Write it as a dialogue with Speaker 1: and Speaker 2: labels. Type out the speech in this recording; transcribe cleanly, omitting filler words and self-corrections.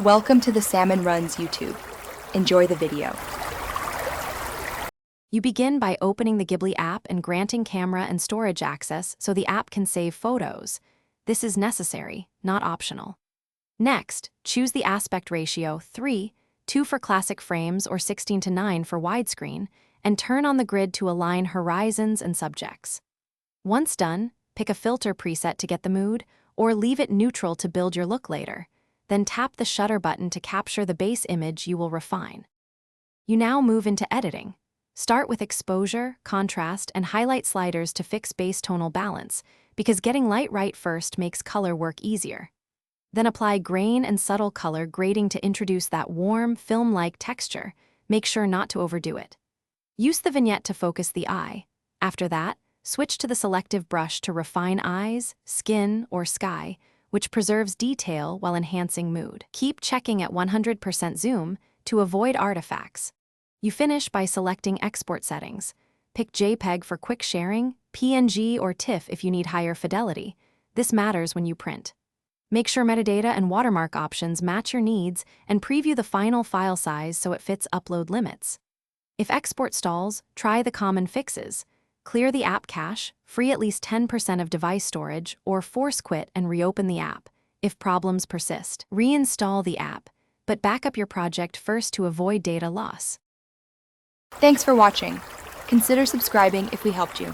Speaker 1: Welcome to the Salmon Runs YouTube. Enjoy the video.
Speaker 2: You begin by opening the Ghibli app and granting camera and storage access so the app can save photos. This is necessary, not optional. Next, choose the aspect ratio 3:2 for classic frames or 16:9 for widescreen, and turn on the grid to align horizons and subjects. Once done, pick a filter preset to get the mood, or leave it neutral to build your look later. Then tap the shutter button to capture the base image you will refine. You now move into editing. Start with exposure, contrast, and highlight sliders to fix base tonal balance, because getting light right first makes color work easier. Then apply grain and subtle color grading to introduce that warm, film-like texture. Make sure not to overdo it. Use the vignette to focus the eye. After that, switch to the selective brush to refine eyes, skin, or sky, which preserves detail while enhancing mood. Keep checking at 100% zoom to avoid artifacts. You finish by selecting export settings. Pick JPEG for quick sharing, PNG or TIFF if you need higher fidelity. This matters when you print. Make sure metadata and watermark options match your needs and preview the final file size so it fits upload limits. If export stalls, try the common fixes. Clear the app cache, free at least 10% of device storage, or force quit and reopen the app. If problems persist, reinstall the app, but back up your project first to avoid data loss.
Speaker 1: Thanks for watching. Consider subscribing if we helped you.